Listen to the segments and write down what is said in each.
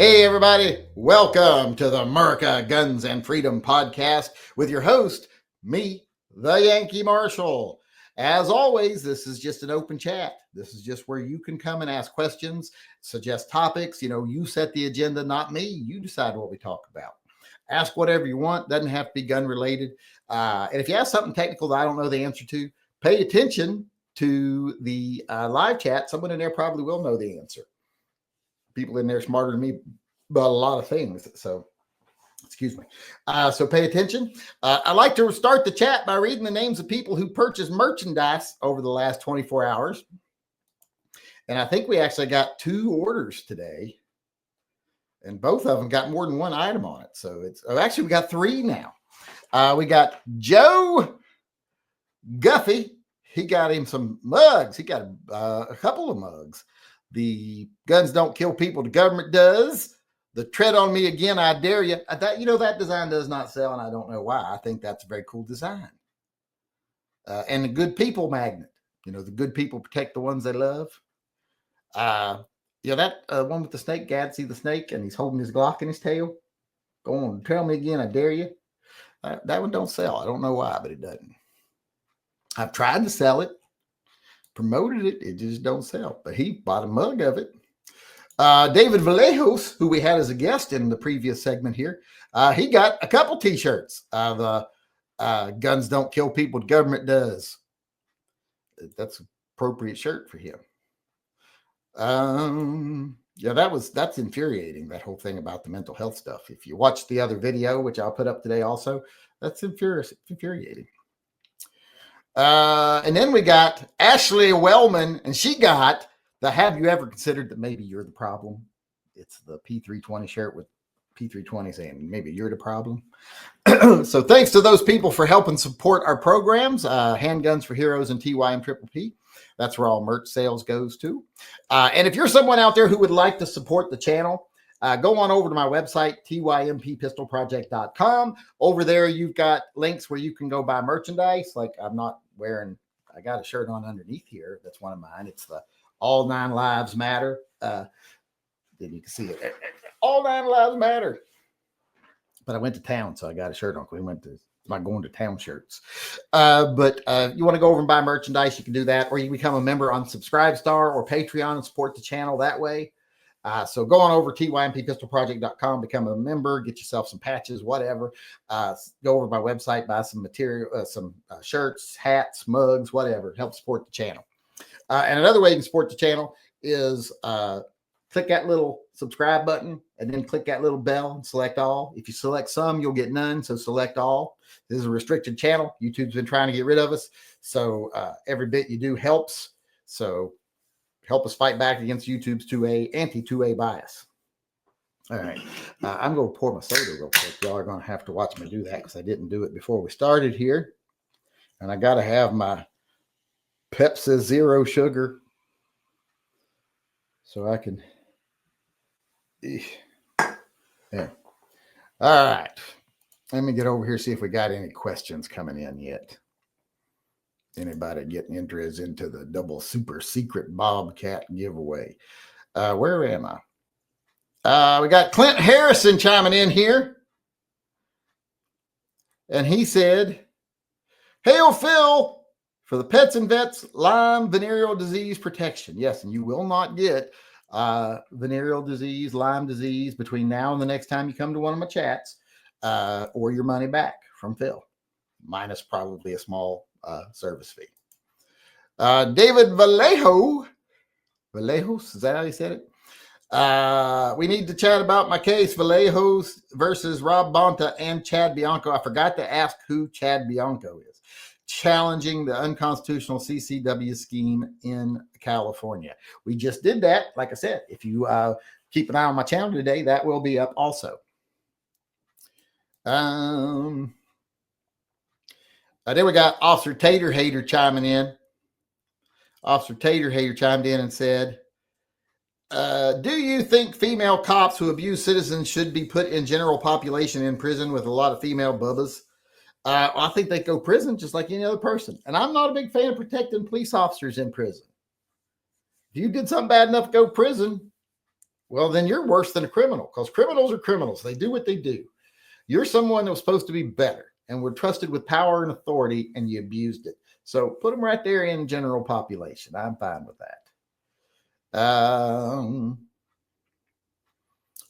Hey, everybody. Welcome to the America Guns and Freedom podcast with your host, me, the Yankee Marshal. As always, this is just an open chat. This is just where you can come and ask questions, suggest topics. You set the agenda, not me. You decide what we talk about. Ask whatever you want. Doesn't have to be gun related. And if you ask something technical that I don't know the answer to, pay attention to the live chat. Someone in there probably will know the answer. People in there smarter than me about a lot of things. So, excuse me. So pay attention. I like to start the chat by reading the names of people who purchased merchandise over the last 24 hours. And I think we actually got 2 orders today. And both of them got more than one item on it. So actually we got 3 now. We got Joe Guffey. He got him some mugs. He got a couple of mugs. The guns don't kill people, the government does. The tread on me again, I dare you. That design does not sell, and I don't know why. I think that's a very cool design. And the good people magnet. The good people protect the ones they love. That one with the snake, Gad, see the snake, and he's holding his Glock in his tail. Go on, tell me again, I dare you. That one don't sell. I don't know why, but it doesn't. I've tried to sell it. Promoted it just don't sell, but he bought a mug of it. David Vallejos, who we had as a guest in the previous segment here, he got a couple t-shirts. The guns don't kill people, the government does. That's an appropriate shirt for him. That's infuriating, that whole thing about the mental health stuff. If you watch the other video, which I'll put up today also, that's infuriating. And then we got Ashley Wellman, and she got the "Have you ever considered that maybe you're the problem?" It's the P320 shirt with P320 saying maybe you're the problem. So thanks to those people for helping support our programs, Handguns for Heroes and TYMP. That's where all merch sales goes to. And if you're someone out there who would like to support the channel, go on over to my website, TYMPpistolproject.com. Over there, you've got links where you can go buy merchandise. Like I got a shirt on underneath here. That's one of mine. It's the All 9 Lives Matter. Then you can see it. All 9 Lives Matter. But I went to town, so I got a shirt on. We went to my going to town shirts. But you want to go over and buy merchandise, you can do that. Or you can become a member on Subscribestar or Patreon and support the channel that way. So go on over to TYMPpistolproject.com, become a member, get yourself some patches, whatever. Go over to my website, buy some material, some shirts, hats, mugs, whatever. Help support the channel. And another way you can support the channel is click that little subscribe button and then click that little bell and select all. If you select some, you'll get none. So select all. This is a restricted channel. YouTube's been trying to get rid of us. So every bit you do helps. So help us fight back against YouTube's anti-2A bias. All right. I'm going to pour my soda real quick. Y'all are going to have to watch me do that because I didn't do it before we started here. And I got to have my Pepsi Zero sugar so I can. Yeah. All right. Let me get over here, see if we got any questions coming in yet. Anybody getting interested into the double super secret Bobcat giveaway? Where am I? We got Clint Harrison chiming in here. And he said, "Hail Phil for the Pets and Vets Lyme venereal disease protection." Yes, and you will not get venereal disease, Lyme disease between now and the next time you come to one of my chats, or your money back from Phil, minus probably a small service fee. David Vallejos, is that how you said it? We need to chat about my case, Vallejos versus Rob Bonta and Chad Bianco. I forgot to ask who Chad Bianco is. Challenging the unconstitutional CCW scheme in California. We just did that. Like I said, if you keep an eye on my channel today, that will be up also. Then we got Officer Tater Hater chiming in. Officer Tater Hater chimed in and said, "Do you think female cops who abuse citizens should be put in general population in prison with a lot of female bubbas?" I think they go prison just like any other person. And I'm not a big fan of protecting police officers in prison. If you did something bad enough to go to prison, well, then you're worse than a criminal, because criminals are criminals. They do what they do. You're someone that was supposed to be better and were trusted with power and authority, and you abused it. So put them right there in general population. I'm fine with that.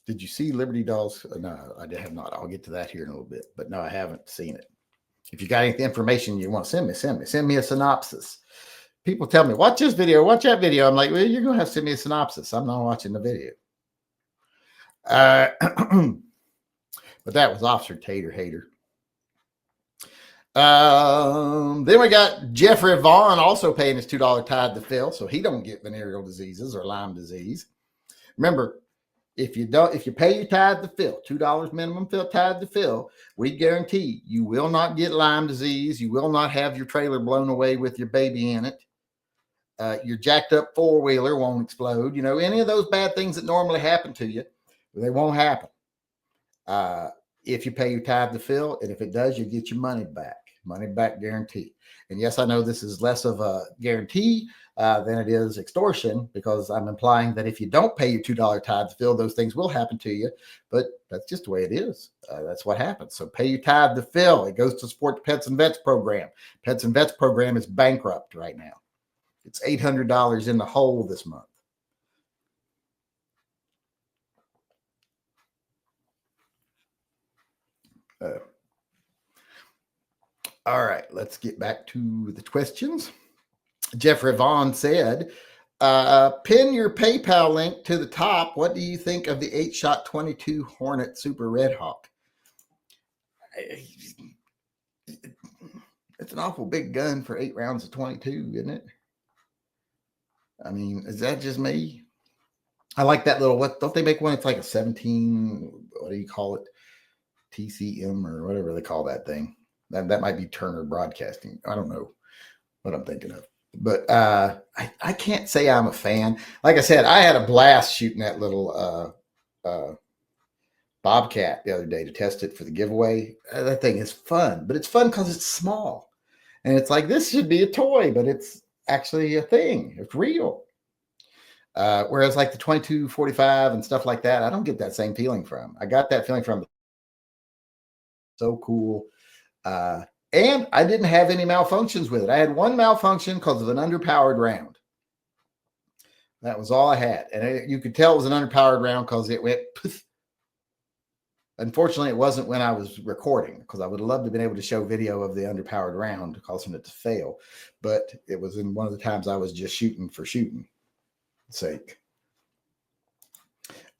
Did you see Liberty Dolls? No, I have not. I'll get to that here in a little bit. But no, I haven't seen it. If you got any information you want to send me a synopsis. People tell me, watch this video, watch that video. I'm like, well, you're going to have to send me a synopsis. I'm not watching the video. But that was Officer Tater Hater. Then we got Jeffrey Vaughn also paying his $2 tithe to Phil, so he don't get venereal diseases or Lyme disease. Remember, if you pay your tithe to Phil, $2 minimum tithe to Phil, we guarantee you will not get Lyme disease. You will not have your trailer blown away with your baby in it. Your jacked up four-wheeler won't explode. You know, any of those bad things that normally happen to you, they won't happen. If you pay your tithe to Phil, and if it does, you get your money back guarantee. And yes, I know this is less of a guarantee than it is extortion, because I'm implying that if you don't pay your $2 tithe to Phil, those things will happen to you. But that's just the way it is. That's what happens. So pay your tithe to Phil. It goes to support the Pets and Vets program. Pets and Vets program is bankrupt right now. It's $800 in the hole this month. All right, let's get back to the questions. Jeffrey Vaughn said, pin your PayPal link to the top. What do you think of the 8-shot 22 Hornet Super Red Hawk? It's an awful big gun for 8 rounds of 22, isn't it? I mean, is that just me? I like that little, what, don't they make one? It's like a 17, what do you call it? TCM or whatever they call that thing. That might be Turner Broadcasting. I don't know what I'm thinking of. But I can't say I'm a fan. Like I said, I had a blast shooting that little Bobcat the other day to test it for the giveaway. That thing is fun, but it's fun because it's small. And it's like, this should be a toy, but it's actually a thing. It's real. Whereas like the 22-45 and stuff like that, I don't get that same feeling from. I got that feeling from so cool. And I didn't have any malfunctions with it. I had one malfunction because of an underpowered round. That was all I had. And you could tell it was an underpowered round because it went poof. Unfortunately, it wasn't when I was recording, because I would have loved to have been able to show video of the underpowered round causing it to fail. But it was in one of the times I was just shooting for shooting sake.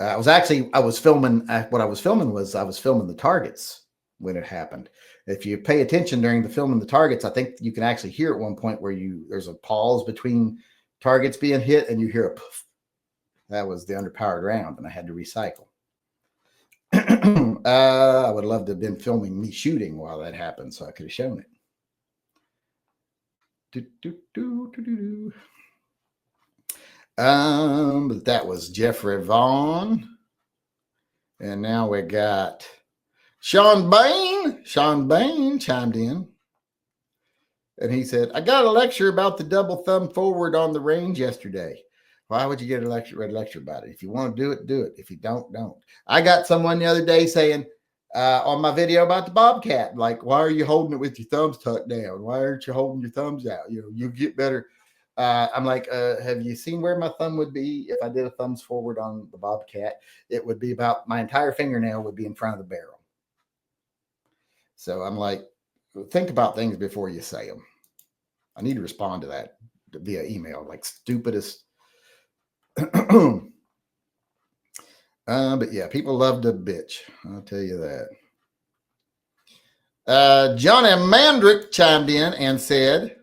I was filming. What I was filming was I was filming the targets when it happened. If you pay attention during the filming the targets, I think you can actually hear at one point where there's a pause between targets being hit and you hear a poof. That was the underpowered round, and I had to recycle. I would love to have been filming me shooting while that happened, so I could have shown it. But that was Jeffrey Vaughn. And now we got Sean Bain. Sean Bain chimed in. And he said, I got a lecture about the double thumb forward on the range yesterday. Why would you get a lecture about it? If you want to do it, do it. If you don't, don't. I got someone the other day saying on my video about the Bobcat, like, why are you holding it with your thumbs tucked down? Why aren't you holding your thumbs out? You know, you get better. I'm like, have you seen where my thumb would be if I did a thumbs forward on the Bobcat? It would be about, my entire fingernail would be in front of the barrel. So I'm like, think about things before you say them. I need to respond to that via email, like stupidest. But yeah, people love to bitch. I'll tell you that. Johnny Mandrick chimed in and said,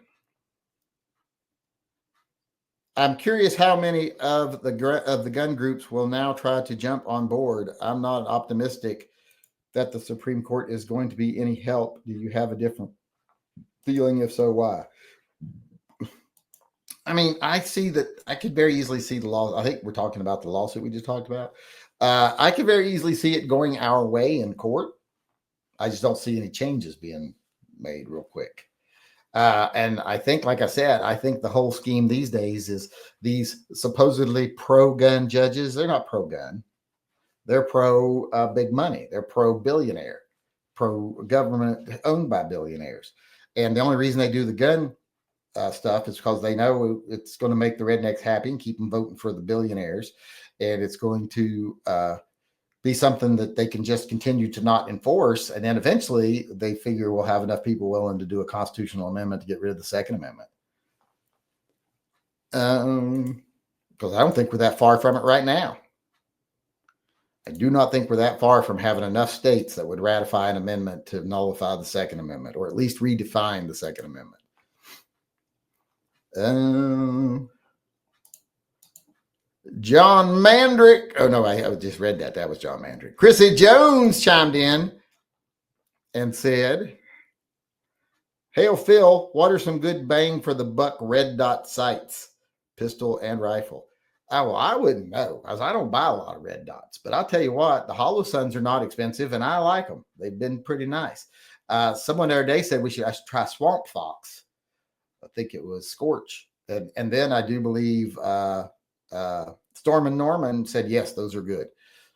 I'm curious how many of the gun groups will now try to jump on board. I'm not optimistic that the Supreme Court is going to be any help. Do you have a different feeling? If so, why? I mean, I see that I could very easily see the law. I think we're talking about the lawsuit we just talked about. I could very easily see it going our way in court. I just don't see any changes being made real quick. And I think, like I said, I think the whole scheme these days is these supposedly pro-gun judges. They're not pro-gun. They're pro big money. They're pro-billionaire, pro-government owned by billionaires. And the only reason they do the gun stuff is because they know it's going to make the rednecks happy and keep them voting for the billionaires. And it's going to be something that they can just continue to not enforce. And then eventually they figure we'll have enough people willing to do a constitutional amendment to get rid of the Second Amendment. Because I don't think we're that far from it right now. I do not think we're that far from having enough states that would ratify an amendment to nullify the Second Amendment, or at least redefine the Second Amendment. John Mandrick. Oh, no, I just read that. That was John Mandrick. Chrissy Jones chimed in and said, "Hail, Phil, what are some good bang for the buck red dot sights, pistol and rifle?" Oh, well, I wouldn't know because I don't buy a lot of red dots. But I'll tell you what, the Holosuns are not expensive, and I like them. They've been pretty nice. Someone the other day said I should try Swamp Fox. I think it was Scorch. And then I do believe Storm and Norman said, yes, those are good.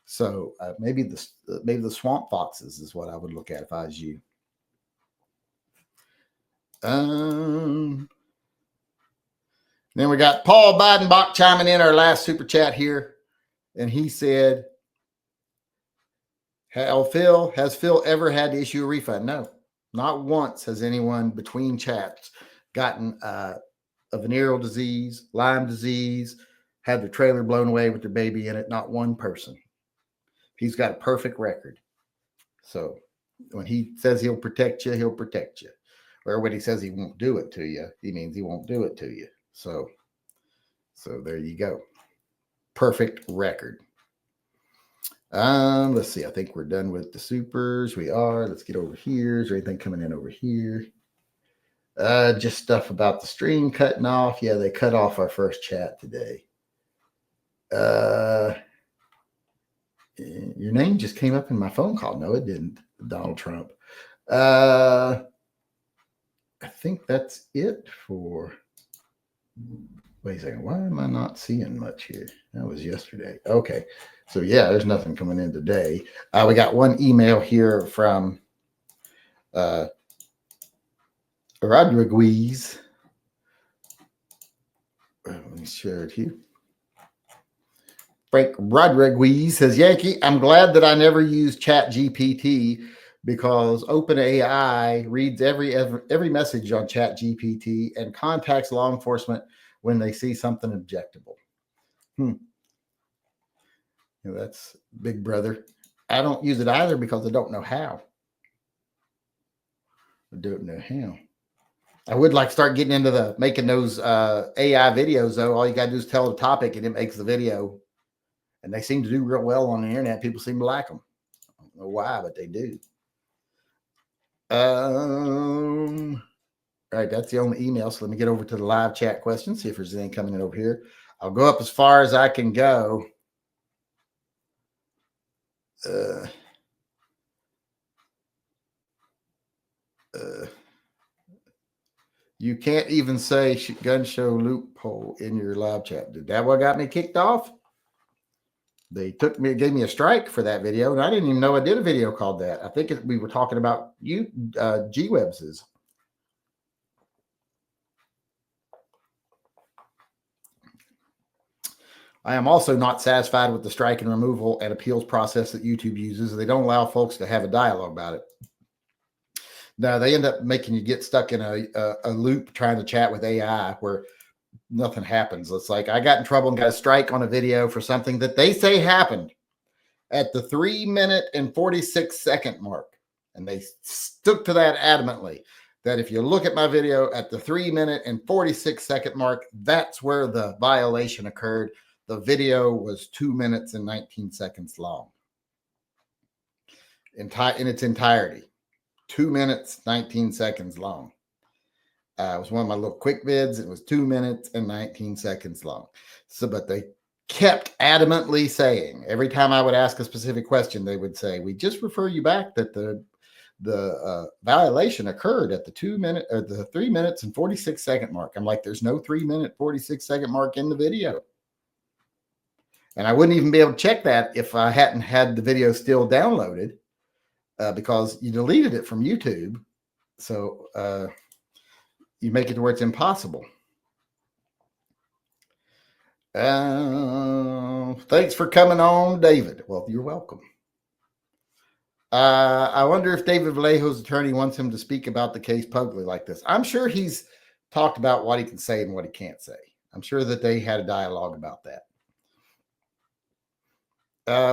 So maybe the Swamp Foxes is what I would look at if I was you. Then we got Paul Bidenbach chiming in our last super chat here. And he said, Phil, has Phil ever had to issue a refund? No, not once has anyone between chats gotten a venereal disease, Lyme disease, had their trailer blown away with their baby in it. Not one person. He's got a perfect record. So when he says he'll protect you, he'll protect you. Or when he says he won't do it to you, he means he won't do it to you. So there you go. Perfect record. Let's see. I think we're done with the supers. We are. Let's get over here. Is there anything coming in over here? Just stuff about the stream cutting off. Yeah, they cut off our first chat today. Your name just came up in my phone call. No, it didn't. Donald Trump. I think that's it for. Wait a second. Why am I not seeing much here? That was yesterday. Okay. So, yeah, there's nothing coming in today. We got one email here from Rodriguez. Let me share it here. Frank Rodriguez says, Yankee, I'm glad that I never used ChatGPT because OpenAI reads every message on ChatGPT and contacts law enforcement when they see something objectionable. That's big brother. I don't use it either because I don't know how. I would like to start getting into making those AI videos, though. All you got to do is tell the topic and it makes the video. And they seem to do real well on the internet. People seem to like them. I don't know why, but they do. All right, that's the only email. So let me get over to the live chat questions, see if there's anything coming in over here. I'll go up as far as I can go. You can't even say gun show loophole in your live chat. Did that what got me kicked off? They gave me a strike for that video, and I didn't even know I did a video called that. I think we were talking about G-Webs. I am also not satisfied with the strike and removal and appeals process that YouTube uses. They don't allow folks to have a dialogue about it. No, they end up making you get stuck in a loop trying to chat with AI where nothing happens. It's like I got in trouble and got a strike on a video for something that they say happened at the 3-minute and 46-second mark. And they stuck to that adamantly, that if you look at my video at the 3-minute and 46-second mark, that's where the violation occurred. The video was 2 minutes and 19 seconds long in its entirety. 2 minutes, 19 seconds long. It was one of my little quick vids. It was 2 minutes and 19 seconds long. But they kept adamantly saying, every time I would ask a specific question, they would say, we just refer you back that the violation occurred at the 3 minutes and 46-second mark. I'm like, there's no 3 minute 46-second mark in the video. And I wouldn't even be able to check that if I hadn't had the video still downloaded because you deleted it from YouTube. So you make it to where it's impossible. Thanks for coming on, David. Well, you're welcome. I wonder if David Vallejo's attorney wants him to speak about the case publicly like this. I'm sure he's talked about what he can say and what he can't say. I'm sure that they had a dialogue about that.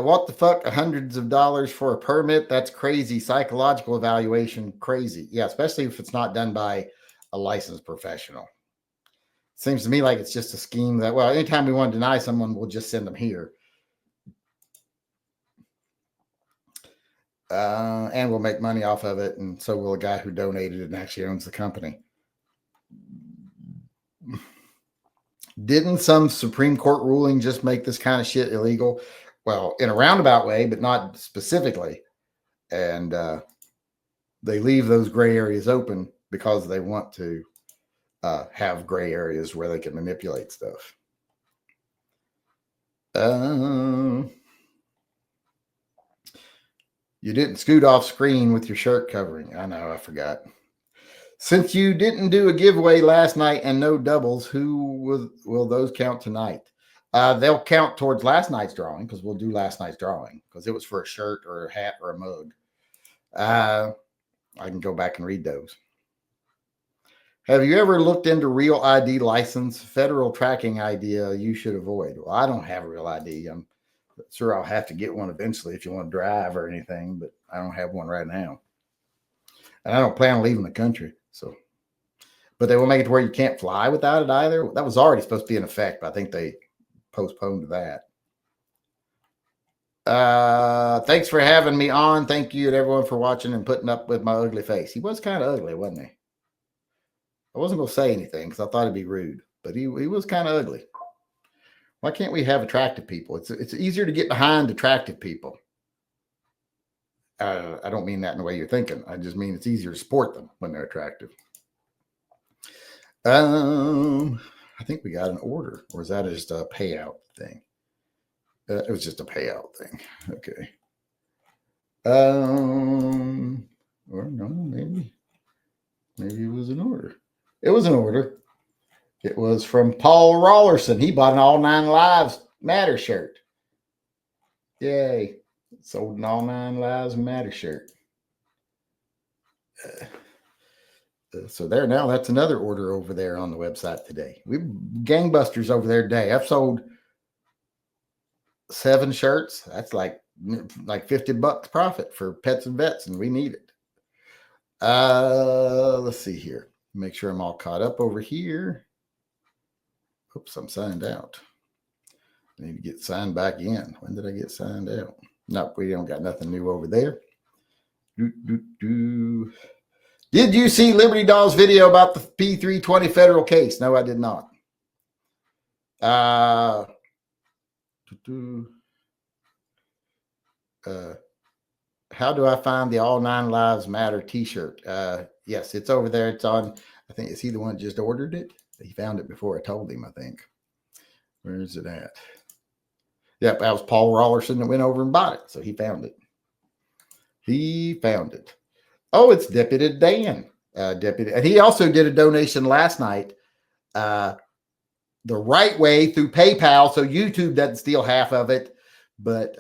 What the fuck? Hundreds of dollars for a permit? That's crazy. Psychological evaluation, crazy. Yeah, especially if it's not done by a licensed professional. Seems to me like it's just a scheme that, well, anytime we want to deny someone, we'll just send them here. And we'll make money off of it. And so will a guy who donated and actually owns the company. Didn't some Supreme Court ruling just make this kind of shit illegal? Well, in a roundabout way, but not specifically. And they leave those gray areas open because they want to have gray areas where they can manipulate stuff. You didn't scoot off screen with your shirt covering. I know, I forgot. Since you didn't do a giveaway last night and no doubles, who will those count tonight? They'll count towards last night's drawing because we'll do last night's drawing because it was for a shirt or a hat or a mug. I can go back and read those. Have you ever looked into real ID license? Federal tracking idea you should avoid. Well, I don't have a real ID. I'm sure I'll have to get one eventually if you want to drive or anything, but I don't have one right now. And I don't plan on leaving the country. So, but they will make it to where you can't fly without it either. That was already supposed to be in effect, but I think they postponed that. Thanks for having me on. Thank you to everyone for watching and putting up with my ugly face. He was kind of ugly, wasn't he? I wasn't going to say anything because I thought it'd be rude, but he was kind of ugly. Why can't we have attractive people? It's easier to get behind attractive people. I don't mean that in the way you're thinking. I just mean it's easier to support them when they're attractive. I think we got an order, or is that just a payout thing? It was just a payout thing. Okay. Or no, maybe it was an order. It was an order. It was from Paul Rollerson. He bought an All 9 Lives Matter shirt. Yay. Sold an All 9 Lives Matter shirt. So there now, that's another order over there on the website today. We gangbusters over there today. I've sold 7 shirts. That's like $50 profit for pets and vets, and we need it. Let's see here. Make sure I'm all caught up over here. Oops, I'm signed out. I need to get signed back in. When did I get signed out? Nope, we don't got nothing new over there. Did you see Liberty Doll's video about the P320 federal case? No, I did not. How do I find the All 9 Lives Matter t-shirt? Yes, it's over there. It's on, I think, is he the one that just ordered it? He found it before I told him, I think. Where is it at? Yep, that was Paul Rollerson that went over and bought it. So he found it. He found it. Oh, it's Deputy Dan. And he also did a donation last night the right way through PayPal. So YouTube doesn't steal half of it. But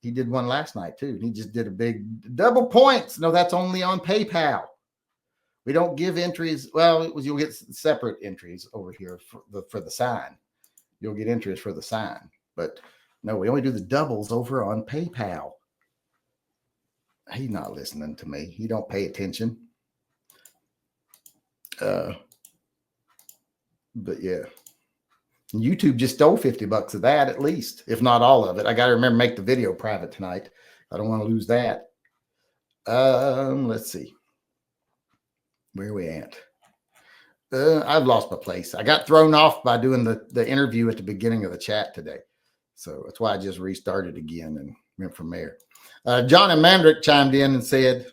he did one last night too. He just did a big double points. No, that's only on PayPal. We don't give entries. Well, you'll get separate entries over here for the sign. You'll get entries for the sign. But no, we only do the doubles over on PayPal. He's not listening to me. He don't pay attention. But yeah. YouTube just stole $50 of that at least, if not all of it. I got to remember to make the video private tonight. I don't want to lose that. Let's see. Where are we at? I've lost my place. I got thrown off by doing the interview at the beginning of the chat today. So that's why I just restarted again and went from there. John and Mandrick chimed in and said,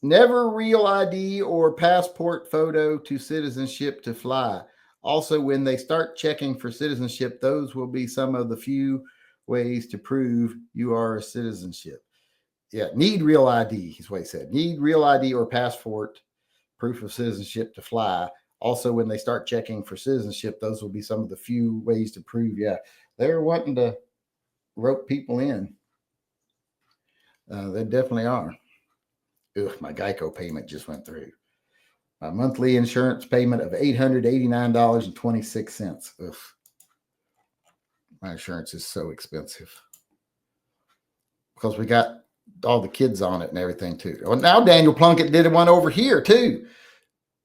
Never real ID or passport photo to citizenship to fly. Also, when they start checking for citizenship, those will be some of the few ways to prove you are a citizenship. Yeah, need real ID, is what he said. Need real ID or passport proof of citizenship to fly. Also, when they start checking for citizenship, those will be some of the few ways to prove. Yeah, they're wanting to rope people in. They definitely are. Ugh, my Geico payment just went through. My monthly insurance payment of $889.26. Ugh, my insurance is so expensive because we got all the kids on it and everything too. Well, now Daniel Plunkett did one over here too.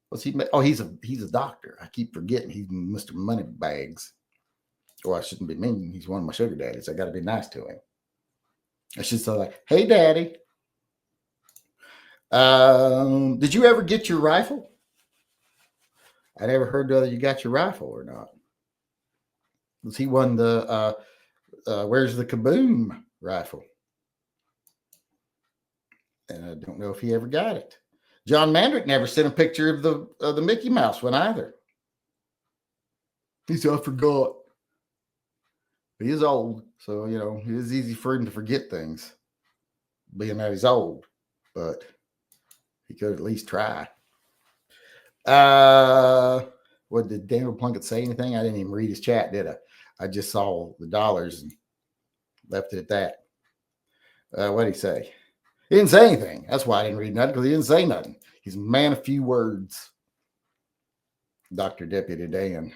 What's he? Oh, he's a doctor. I keep forgetting he's Mr. Moneybags. Well, I shouldn't be mean. He's one of my sugar daddies. I got to be nice to him. I should say like, "Hey, Daddy, did you ever get your rifle?" I never heard whether you got your rifle or not. Was he won the Where's the Kaboom rifle? And I don't know if he ever got it. John Mandrick never sent a picture of the Mickey Mouse one either. He said, I forgot. He is old, so it is easy for him to forget things, being that he's old. But he could at least try. What did Daniel Plunkett say anything? I didn't even read his chat, did I? I just saw the dollars and left it at that. What did he say? He didn't say anything. That's why I didn't read nothing, because he didn't say nothing. He's a man of few words. Dr. Deputy Dan.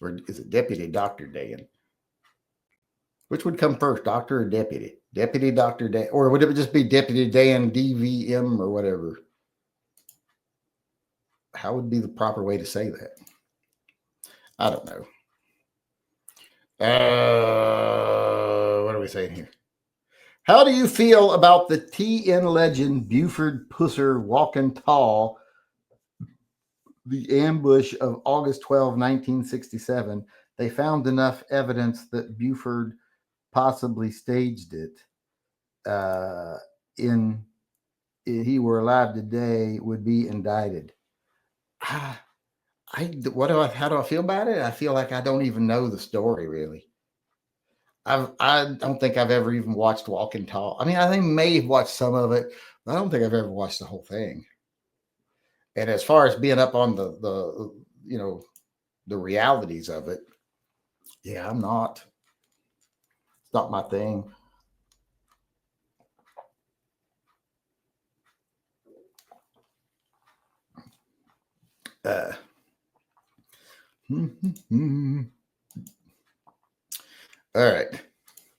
Or is it Deputy Dr. Dan? Which would come first, doctor or deputy? Deputy Dr. Dan. Or would it just be Deputy Dan DVM or whatever? How would be the proper way to say that? I don't know. What are we saying here? How do you feel about the TN legend Buford Pusser walking tall? The ambush of August 12, 1967. They found enough evidence that Buford possibly staged it. If he were alive today, would be indicted. How do I feel about it? I feel like I don't even know the story really. I don't think I've ever even watched Walking Tall. I mean, I think I may have watched some of it, but I don't think I've ever watched the whole thing. And as far as being up on the realities of it, yeah, I'm not. It's not my thing. All right.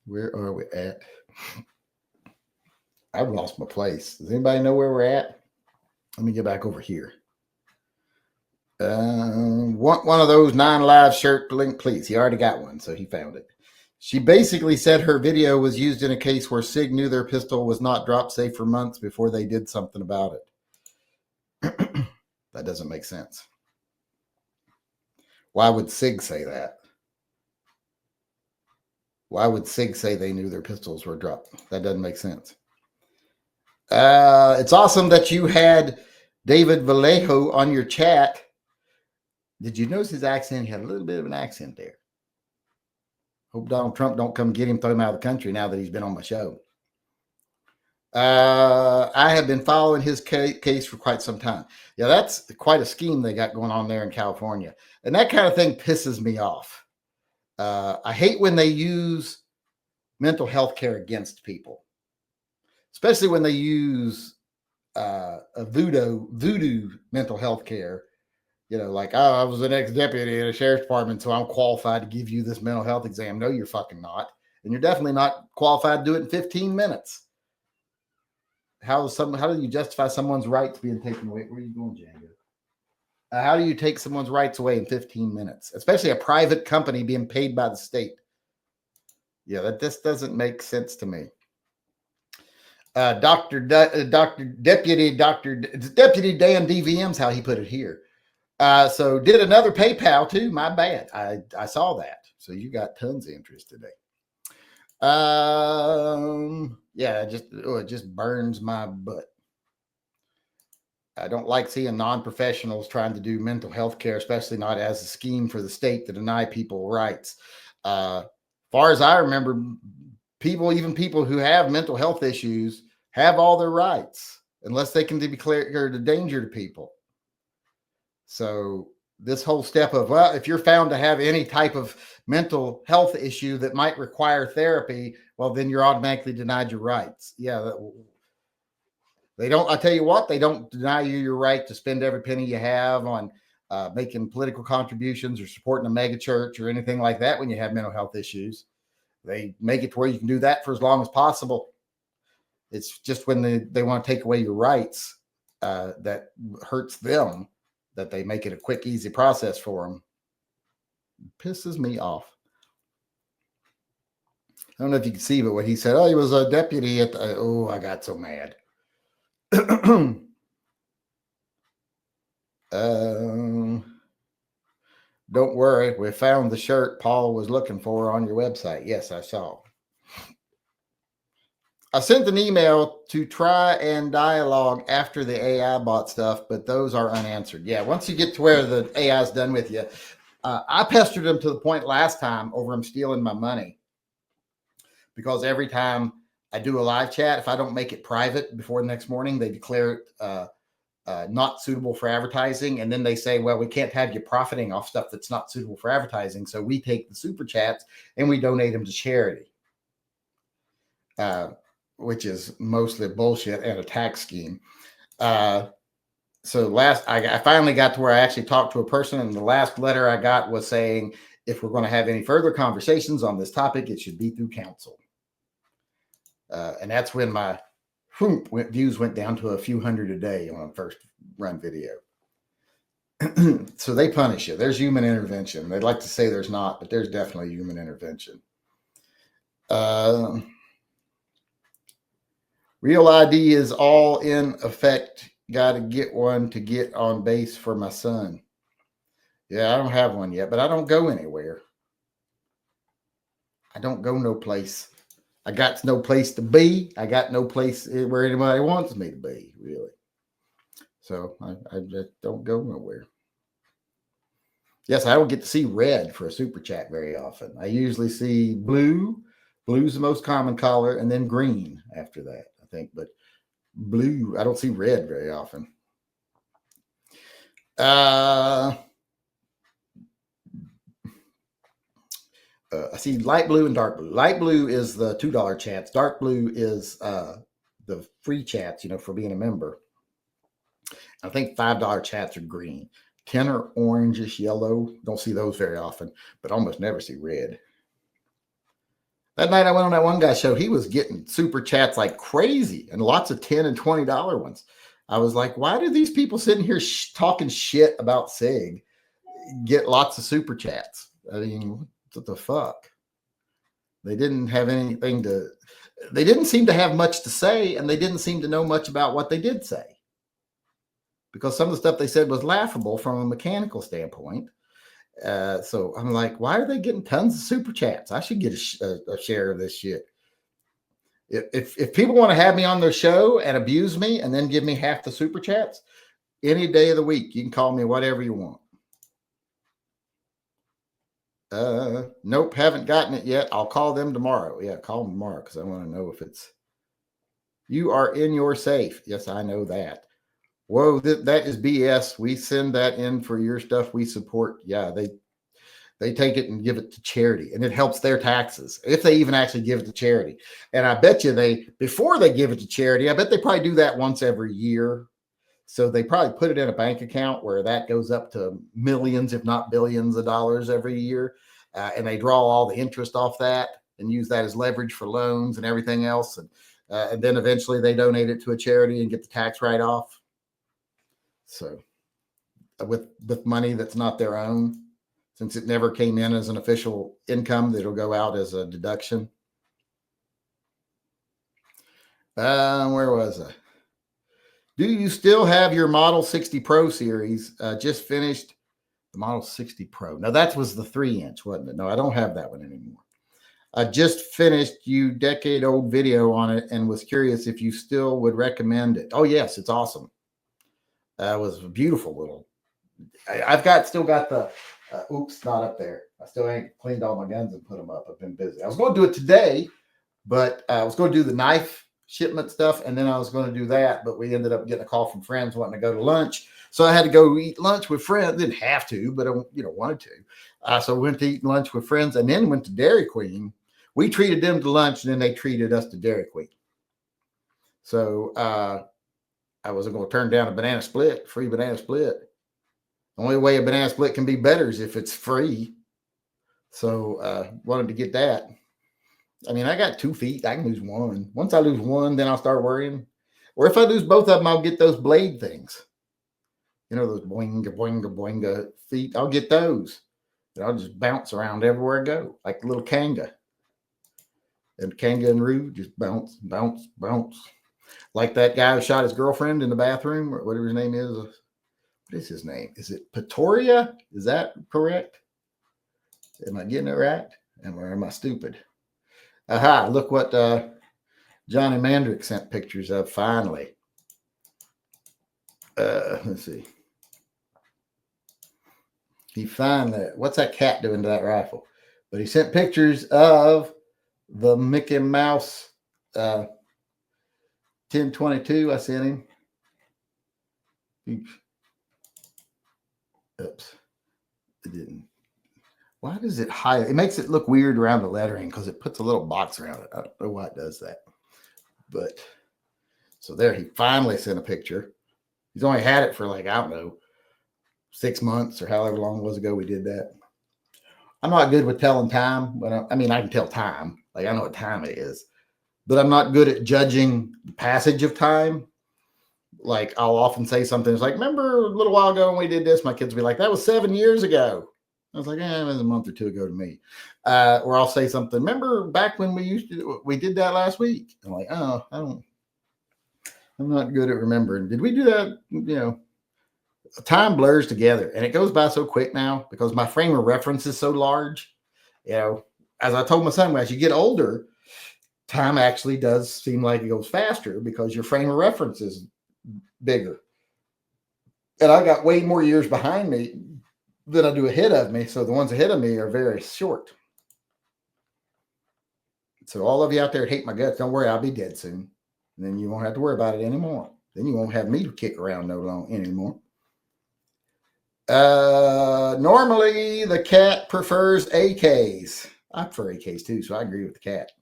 Where are we at? I've lost my place. Does anybody know where we're at? Let me get back over here. One of those 9 Live shirt link, please. He already got one, so he found it. She basically said her video was used in a case where SIG knew their pistol was not drop safe for months before they did something about it. That doesn't make sense. Why would SIG say that? Why would SIG say they knew their pistols were dropped? That doesn't make sense. It's awesome that you had David Vallejo on your chat. Did you notice his accent? He had a little bit of an accent there. Hope Donald Trump don't come get him, throw him out of the country now that he's been on my show. I have been following his case for quite some time. Yeah, that's quite a scheme they got going on there in California. And that kind of thing pisses me off. I hate when they use mental health care against people, especially when they use a voodoo mental health care. Like, oh, I was an ex-deputy in a sheriff's department, so I'm qualified to give you this mental health exam. No, you're fucking not. And you're definitely not qualified to do it in 15 minutes. How do you justify someone's rights being taken away? Where are you going, Django? How do you take someone's rights away in 15 minutes? Especially a private company being paid by the state. Yeah, that just doesn't make sense to me. Deputy Dan DVM's how he put it here. So did another PayPal too. My bad. I saw that. So you got tons of interest today. Yeah, it just burns my butt. I don't like seeing non-professionals trying to do mental health care, especially not as a scheme for the state to deny people rights. Far as I remember, even people who have mental health issues have all their rights unless they can declare a danger to people. So this whole step of, well, if you're found to have any type of mental health issue that might require therapy, well, then you're automatically denied your rights. Yeah, they don't, I tell you what, they don't deny you your right to spend every penny you have on making political contributions or supporting a mega church or anything like that when you have mental health issues. They make it to where you can do that for as long as possible. It's just when they want to take away your rights that hurts them, that they make it a quick, easy process for them. It pisses me off. I don't know if you can see, but what he said, oh, he was a deputy at the, oh, I got so mad. Don't worry, we found the shirt Paul was looking for on your website. Yes, I saw. I sent an email to try and dialogue after the AI bot stuff, but those are unanswered. Yeah, once you get to where the AI is done with you, I pestered them to the point last time over them stealing my money, because every time I do a live chat, if I don't make it private before the next morning, they declare it not suitable for advertising. And then they say, well, we can't have you profiting off stuff that's not suitable for advertising. So we take the super chats and we donate them to charity, which is mostly bullshit and a tax scheme. So I finally got to where I actually talked to a person, and the last letter I got was saying, if we're going to have any further conversations on this topic, it should be through counsel. And that's when my views went down to a few hundred a day on a first run video. So they punish you. There's human intervention. They'd like to say there's not, but there's definitely human intervention. Real ID is all in effect. Got to get one to get on base for my son. Yeah, I don't have one yet, but I don't go anywhere. I don't go no place. I got no place to be. I got no place where anybody wants me to be, really. So I just don't go nowhere. Yes, I don't get to see red for a super chat very often. I usually see blue. Blue's the most common color, and then green after that, I think. But blue, I don't see red very often. I see light blue and dark blue. Light blue is the $2 chats. Dark blue is the free chats, for being a member. I think $5 chats are green. 10 are orangish yellow. Don't see those very often, but almost never see red. That night I went on that one guy's show, he was getting super chats like crazy, and lots of $10 and $20 ones. I was like, why do these people sitting here talking shit about SIG get lots of super chats? I mean, what the fuck? They didn't have anything they didn't seem to have much to say, and they didn't seem to know much about what they did say, because some of the stuff they said was laughable from a mechanical standpoint. So I'm like, why are they getting tons of super chats? I should get a share of this shit. If people want to have me on their show and abuse me and then give me half the super chats, any day of the week, you can call me whatever you want. Nope, haven't gotten it yet. I'll call them tomorrow. Yeah, call them tomorrow, because I want to know if it's, you are in your safe. Yes, I know that. Whoa, that is BS. We send that in for your stuff we support. Yeah, they take it and give it to charity, and it helps their taxes, if they even actually give it to charity. And I bet you before they give it to charity, I bet they probably do that once every year. So they probably put it in a bank account where that goes up to millions, if not billions of dollars every year. And they draw all the interest off that and use that as leverage for loans and everything else. And then eventually they donate it to a charity and get the tax write-off. So with money that's not their own, since it never came in as an official income, that'll go out as a deduction. Where was I? Do you still have your Model 60 Pro series? Just finished the Model 60 Pro. Now that was the 3-inch, wasn't it? No, I don't have that one anymore. I just finished your decade-old video on it and was curious if you still would recommend it. Oh, yes, it's awesome. Was a beautiful little. I've still got the. Oops, not up there. I still ain't cleaned all my guns and put them up. I've been busy. I was going to do it today, but I was going to do the knife shipment stuff, and then I was going to do that, but we ended up getting a call from friends wanting to go to lunch, so I had to go eat lunch with friends. Didn't have to, but I wanted to. So I went to eat lunch with friends, and then went to Dairy Queen. We treated them to lunch, and then they treated us to Dairy Queen. So I wasn't going to turn down a banana split, free banana split. The only way a banana split can be better is if it's free. So wanted to get that. I mean, I got 2 feet. I can lose one. Once I lose one, then I'll start worrying. Or if I lose both of them, I'll get those blade things. Those boinga, boinga, boinga feet. I'll get those. And I'll just bounce around everywhere I go, like a little kanga. And kangaroo just bounce, bounce, bounce. Like that guy who shot his girlfriend in the bathroom, or whatever his name is. What is his name? Is it Pretoria? Is that correct? Am I getting it right? Or am I stupid? Aha, look what Johnny Mandrick sent pictures of finally. Let's see. He finally, what's that cat doing to that rifle? But he sent pictures of the Mickey Mouse 1022. I sent him. Oops. It didn't. Why does it hide? It makes it look weird around the lettering because it puts a little box around it. I don't know why it does that. But so there, he finally sent a picture. He's only had it for I don't know, 6 months or however long it was ago we did that. I'm not good with telling time, but I can tell time. I know what time it is, but I'm not good at judging the passage of time. I'll often say something. It's remember a little while ago when we did this? My kids will be like, that was 7 years ago. I was like, it was a month or 2 ago to me. Or I'll say something. Remember back when we did that last week? I'm like, oh, I'm not good at remembering. Did we do that? Time blurs together, and it goes by so quick now because my frame of reference is so large. As I told my son, as you get older, time actually does seem like it goes faster because your frame of reference is bigger. And I got way more years behind me than I do ahead of me. So the ones ahead of me are very short. So all of you out there that hate my guts, don't worry, I'll be dead soon. And then you won't have to worry about it anymore. Then you won't have me to kick around no long anymore. Normally the cat prefers AKs. I prefer AKs too, so I agree with the cat.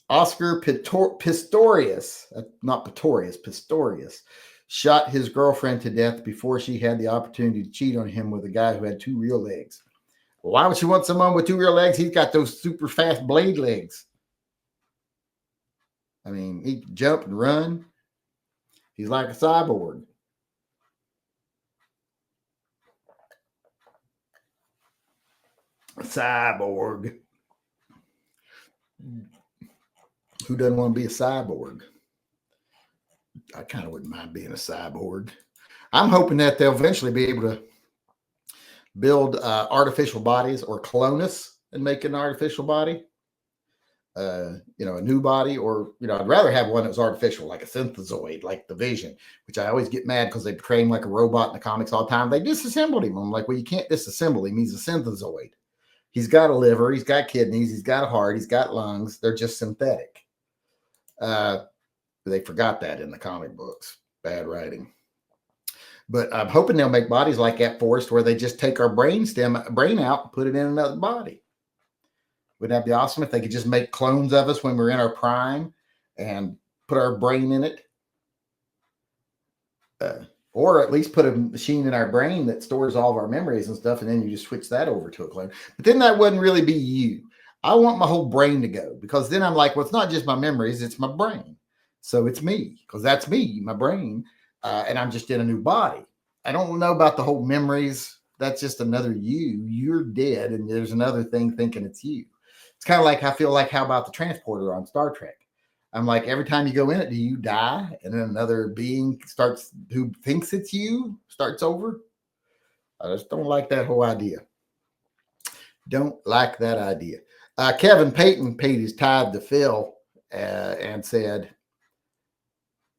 Oscar Pistorius, not Pistorius, Pistorius, shot his girlfriend to death before she had the opportunity to cheat on him with a guy who had 2 real legs. Well, why would she want someone with 2 real legs? He's got those super fast blade legs. He can jump and run. He's like a cyborg. A cyborg. Who doesn't want to be a cyborg? I kind of wouldn't mind being a cyborg. I'm hoping that they'll eventually be able to build artificial bodies or clone us and make an artificial body. A new body, or I'd rather have one that was artificial, like a synthezoid, like the Vision, which I always get mad because they portray him like a robot in the comics all the time. They disassembled him. I'm like, well, you can't disassemble him. He's a synthezoid. He's got a liver, he's got kidneys, he's got a heart, he's got lungs. They're just synthetic. They forgot that in the comic books. Bad writing. But I'm hoping they'll make bodies like that for us, where they just take our brain out and put it in another body. Wouldn't that be awesome if they could just make clones of us when we're in our prime and put our brain in it? Or at least put a machine in our brain that stores all of our memories and stuff, and then you just switch that over to a clone. But then that wouldn't really be you. I want my whole brain to go, because then I'm like, well, it's not just my memories, it's my brain. So it's me, because that's me, my brain, and I'm just in a new body. I don't know about the whole memories. That's just another you. You're dead, and there's another thing thinking it's you. It's kind of like, I feel like, how about the transporter on Star Trek? I'm like, every time you go in it, do you die? And then another being starts, who thinks it's you, starts over? I just don't like that whole idea. Don't like that idea. Kevin Payton paid his tithe to Phil and said,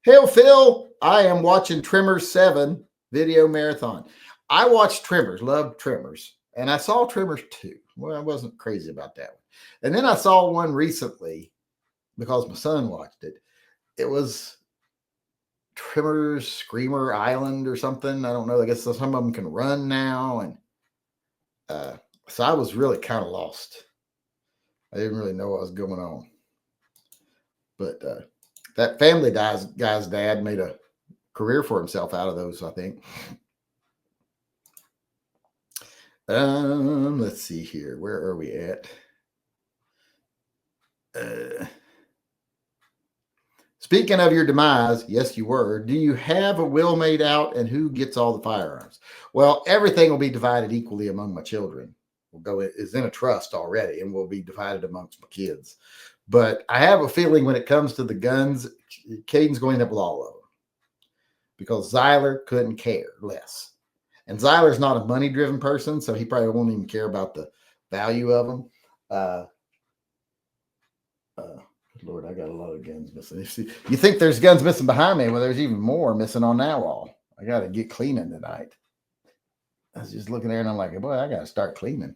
Hail Phil, I am watching Tremors 7 video marathon. I watched Tremors, loved Tremors, and I saw Tremors 2. Well, I wasn't crazy about that one. And then I saw one recently because my son watched it. It was Tremors Screamer Island or something. I don't know. I guess some of them can run now. And so I was really kind of lost. I didn't really know what was going on. But that Family guy's dad made a career for himself out of those, I think. Let's see here. Where are we at? Speaking of your demise, yes, you were. Do you have a will made out, and who gets all the firearms? Well, everything will be divided equally among my children. Is in a trust already, and will be divided amongst my kids. But I have a feeling when it comes to the guns, Caden's going to end up with all of them because Zyler couldn't care less. And Zyler's not a money-driven person, so he probably won't even care about the value of them. Lord, I got a lot of guns missing. You think there's guns missing behind me? Well, there's even more missing on that wall. I got to get cleaning tonight. I was just looking there, and I'm like, boy, I got to start cleaning.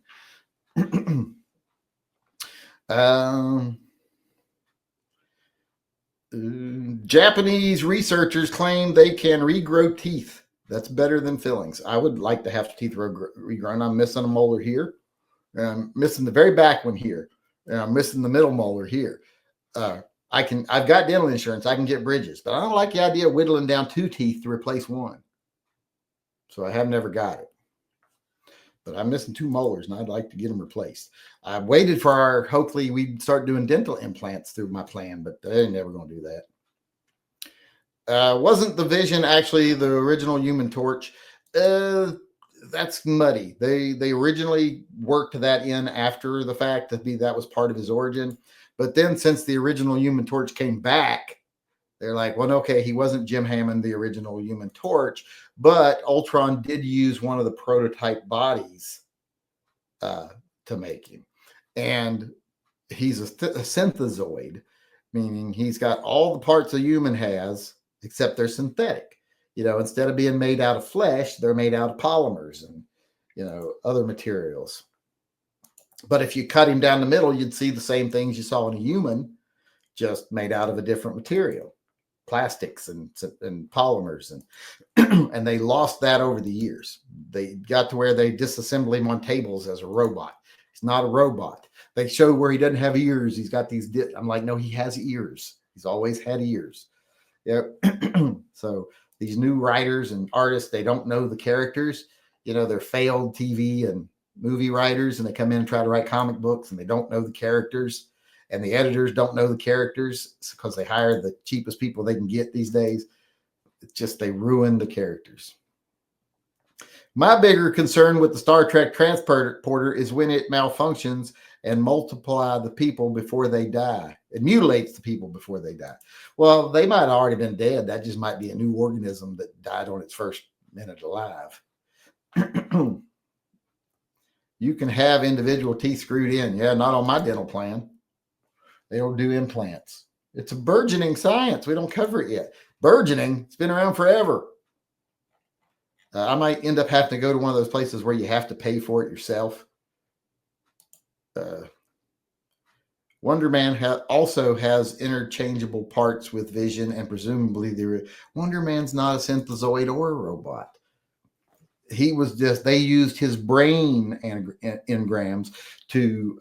Japanese researchers claim they can regrow teeth. That's better than fillings. I would like to have teeth regrown. I'm missing a molar here. I'm missing the very back one here. And I'm missing the middle molar here. I've got dental insurance. I can get bridges, but I don't like the idea of whittling down 2 teeth to replace 1. So I have never got it. But I'm missing 2 molars, and I'd like to get them replaced. I waited for hopefully we'd start doing dental implants through my plan, but they ain't never going to do that. Wasn't the Vision actually the original Human Torch? That's muddy. They originally worked that in after the fact that was part of his origin. But then since the original Human Torch came back, they're like, well, okay, he wasn't Jim Hammond, the original Human Torch, but Ultron did use one of the prototype bodies to make him. And he's a synthezoid, meaning he's got all the parts a human has, except they're synthetic. Instead of being made out of flesh, they're made out of polymers and, other materials. But if you cut him down the middle, you'd see the same things you saw in a human, just made out of a different material, plastics and polymers. And, and they lost that over the years. They got to where they disassemble him on tables as a robot. He's not a robot. They show where he doesn't have ears. He's got these. I'm like, no, he has ears. He's always had ears. Yeah. So these new writers and artists, they don't know the characters. They're failed TV and movie writers, and they come in and try to write comic books, and they don't know the characters, and the editors don't know the characters because they hire the cheapest people they can get these days. It's just they ruin the characters. My bigger concern with the Star Trek transporter is when it malfunctions and multiply the people before they die. It mutilates the people before they die. Well, they might have already been dead. That just might be a new organism that died on its first minute alive. You can have individual teeth screwed in. Yeah, not on my dental plan. They don't do implants. It's a burgeoning science. We don't cover it yet. Burgeoning, it's been around forever. I might end up having to go to one of those places where you have to pay for it yourself. Wonder Man also has interchangeable parts with Vision, and presumably Wonder Man's not a synthezoid or a robot. They used his brain engrams to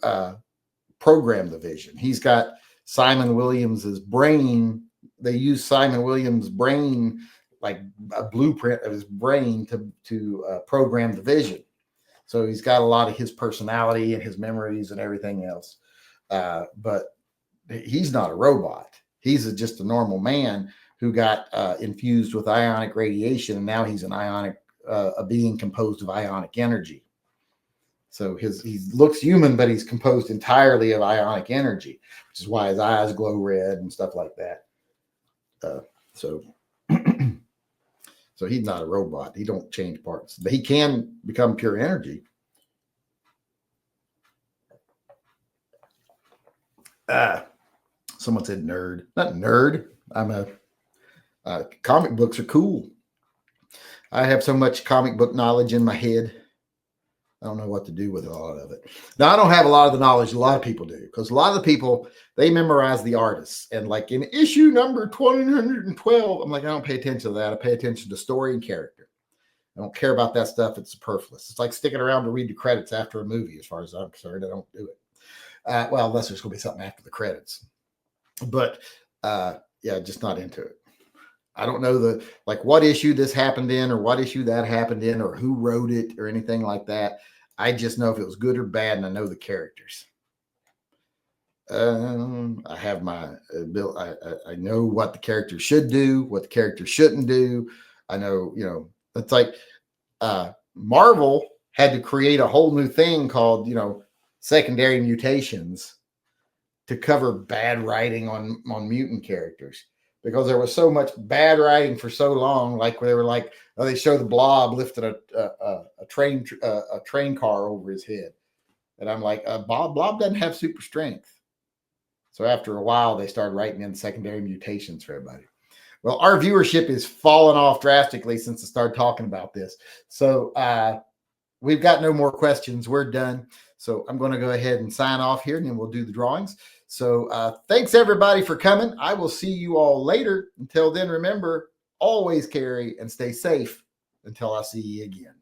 program the Vision. He's got Simon Williams's brain. They use Simon Williams' brain, like a blueprint of his brain to program the Vision. So he's got a lot of his personality and his memories and everything else. But he's not a robot. He's just a normal man who got infused with ionic radiation, and now he's a being composed of ionic energy. So he looks human, but he's composed entirely of ionic energy, which is why his eyes glow red and stuff like that. So he's not a robot. He don't change parts, but he can become pure energy. Someone said nerd. Not nerd. I'm a Comic books are cool. I have so much comic book knowledge in my head. I don't know what to do with a lot of it. Now, I don't have a lot of the knowledge a lot of people do, because a lot of the people, they memorize the artists. And like in issue number 212, I'm like, I don't pay attention to that. I pay attention to story and character. I don't care about that stuff. It's superfluous. It's like sticking around to read the credits after a movie, as far as I'm concerned. I don't do it. Well, unless there's going to be something after the credits. But yeah, just not into it. I don't know what issue this happened in, or what issue that happened in, or who wrote it, or anything like that. I just know if it was good or bad, and I know the characters. I have my bill. I know what the character should do, what the character shouldn't do. I know, it's like Marvel had to create a whole new thing called, secondary mutations to cover bad writing on mutant characters, because there was so much bad writing for so long. Like where they were like, they show the Blob lifting a train car over his head, and I'm like, Blob doesn't have super strength. So after a while, they started writing in secondary mutations for everybody. Well, our viewership is fallen off drastically since I started talking about this. So we've got no more questions. We're done. So I'm going to go ahead and sign off here, and then we'll do the drawings. So thanks, everybody, for coming. I will see you all later. Until then, remember, always carry and stay safe until I see you again.